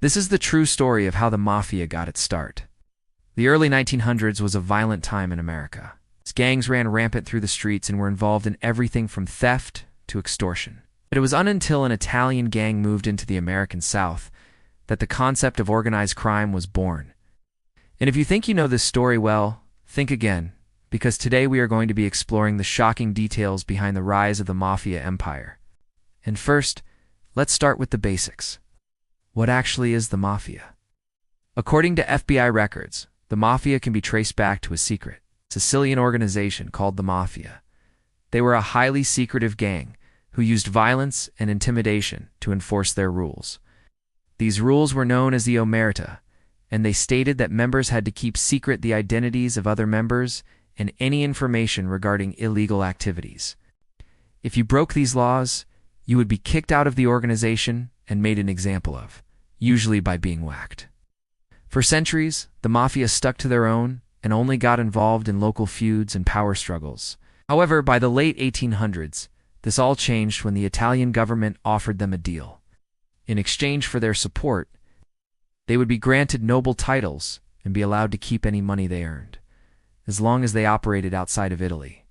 This is the true story of how the Mafia got its start. The early 1900s was a violent time in America. Gangs ran rampant through the streets and were involved in everything from theft to extortion. But it was until an Italian gang moved into the American South that the concept of organized crime was born. And if you think you know this story well, think again, because today we are going to be exploring the shocking details behind the rise of the Mafia empire. And first, let's start with the basics. What actually is the Mafia? According to FBI records, the Mafia can be traced back to a secret Sicilian organization called the Mafia. They were a highly secretive gang who used violence and intimidation to enforce their rules. These rules were known as the omerta, and they stated that members had to keep secret the identities of other members and any information regarding illegal activities. If you broke these laws, you would be kicked out of the organization and made an example of, usually by being whacked. For centuries, the Mafia stuck to their own and only got involved in local feuds and power struggles. However, by the late 1800s, this all changed when the Italian government offered them a deal. In exchange for their support, they would be granted noble titles and be allowed to keep any money they earned, as long as they operated outside of Italy.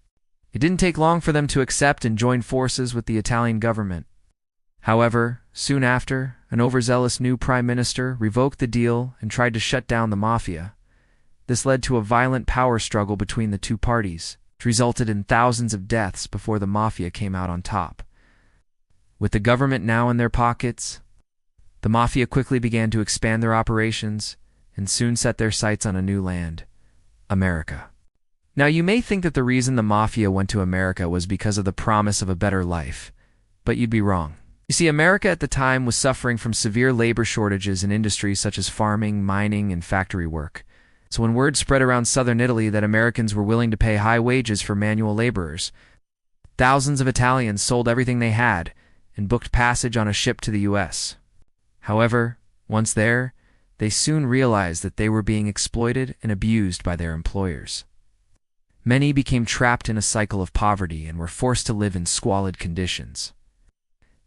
It didn't take long for them to accept and join forces with the Italian government. However, soon after, an overzealous new prime minister revoked the deal and tried to shut down the Mafia. This led to a violent power struggle between the two parties, which resulted in thousands of deaths before the Mafia came out on top. With the government now in their pockets, the Mafia quickly began to expand their operations and soon set their sights on a new land, America. Now, you may think that the reason the Mafia went to America was because of the promise of a better life, but you'd be wrong. You see, America at the time was suffering from severe labor shortages in industries such as farming, mining, and factory work. So when word spread around southern Italy that Americans were willing to pay high wages for manual laborers, thousands of Italians sold everything they had and booked passage on a ship to the U.S. However, once there, they soon realized that they were being exploited and abused by their employers. Many became trapped in a cycle of poverty and were forced to live in squalid conditions.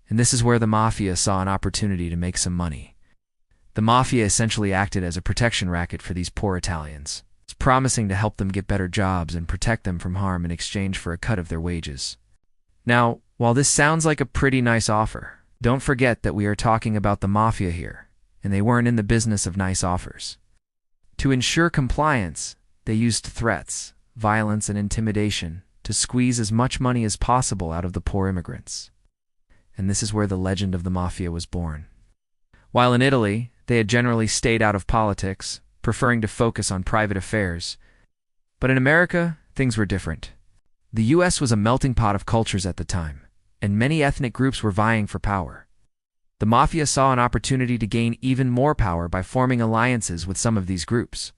And this is where the Mafia saw an opportunity to make some money. The Mafia essentially acted as a protection racket for these poor Italians, promising to help them get better jobs and protect them from harm in exchange for a cut of their wages. Now, while this sounds like a pretty nice offer, don't forget that we are talking about the Mafia here, and they weren't in the business of nice offers. To ensure compliance, they used threats, violence, and intimidation to squeeze as much money as possible out of the poor immigrants. And this is where the legend of the Mafia was born. While in Italy, they had generally stayed out of politics, preferring to focus on private affairs. But in America, things were different. The U.S. was a melting pot of cultures at the time, and many ethnic groups were vying for power. The Mafia saw an opportunity to gain even more power by forming alliances with some of these groups,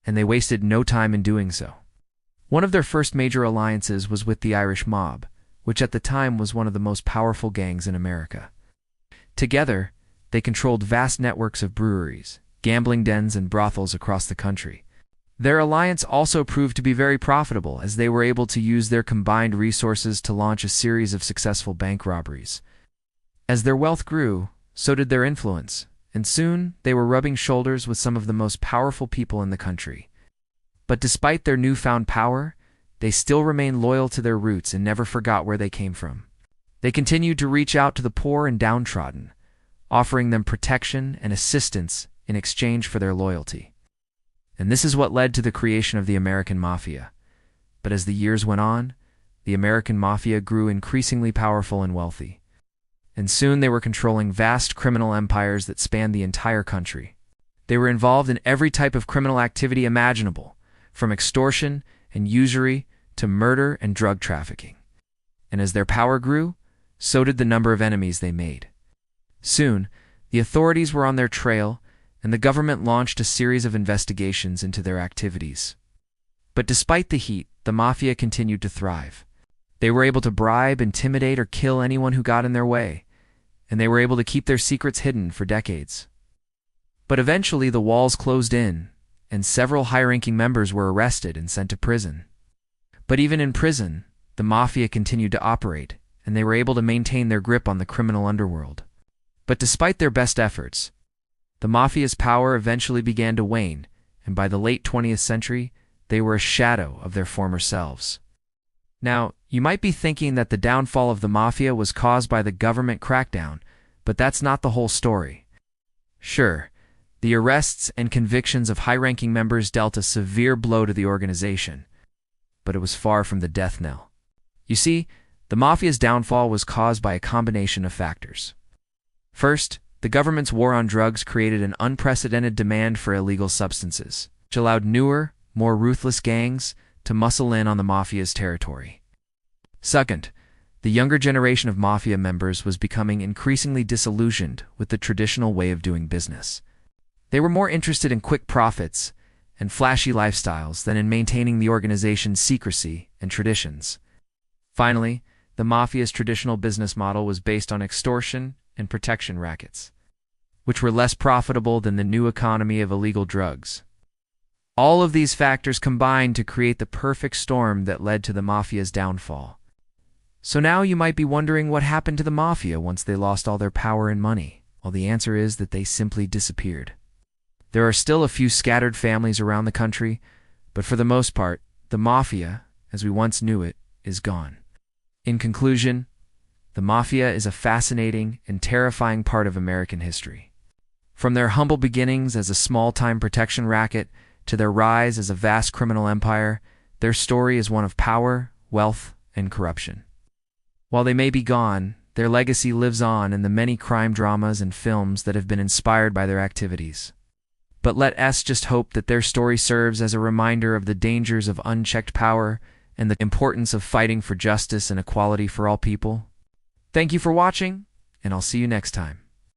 and they wasted no time in doing so. One of their first major alliances was with the Irish mob, which at the time was one of the most powerful gangs in America. Together, they controlled vast networks of breweries, gambling dens, and brothels across the country. Their alliance also proved to be very profitable, as they were able to use their combined resources to launch a series of successful bank robberies. As their wealth grew, so did their influence, and soon they were rubbing shoulders with some of the most powerful people in the country. But despite their newfound power, they still remained loyal to their roots and never forgot where they came from. They continued to reach out to the poor and downtrodden, offering them protection and assistance in exchange for their loyalty. And this is what led to the creation of the American Mafia. But as the years went on, the American Mafia grew increasingly powerful and wealthy. And soon they were controlling vast criminal empires that spanned the entire country. They were involved in every type of criminal activity imaginable, from extortion and usury to murder and drug trafficking. And as their power grew, so did the number of enemies they made. Soon, the authorities were on their trail, and the government launched a series of investigations into their activities. But despite the heat, the Mafia continued to thrive. They were able to bribe, intimidate, or kill anyone who got in their way, and they were able to keep their secrets hidden for decades. But eventually the walls closed in, and several high-ranking members were arrested and sent to prison. But even in prison, the Mafia continued to operate, and they were able to maintain their grip on the criminal underworld. But despite their best efforts, The Mafia's power eventually began to wane, and by the late 20th century, they were a shadow of their former selves. Now, you might be thinking that the downfall of the Mafia was caused by the government crackdown, but that's not the whole story. Sure, the arrests and convictions of high-ranking members dealt a severe blow to the organization, but it was far from the death knell. You see, the Mafia's downfall was caused by a combination of factors. First, the government's war on drugs created an unprecedented demand for illegal substances, which allowed newer, more ruthless gangs to muscle in on the Mafia's territory. Second, the younger generation of Mafia members was becoming increasingly disillusioned with the traditional way of doing business. They were more interested in quick profits and flashy lifestyles than in maintaining the organization's secrecy and traditions. Finally, the Mafia's traditional business model was based on extortion and protection rackets, which were less profitable than the new economy of illegal drugs. All of these factors combined to create the perfect storm that led to the Mafia's downfall. So now you might be wondering what happened to the Mafia once they lost all their power and money. Well, the answer is that they simply disappeared. There are still a few scattered families around the country, but for the most part, the Mafia, as we once knew it, is gone. In conclusion, the Mafia is a fascinating and terrifying part of American history. From their humble beginnings as a small-time protection racket to their rise as a vast criminal empire, their story is one of power, wealth, and corruption. While they may be gone, their legacy lives on in the many crime dramas and films that have been inspired by their activities. But let us just hope that their story serves as a reminder of the dangers of unchecked power and the importance of fighting for justice and equality for all people. Thank you for watching, and I'll see you next time.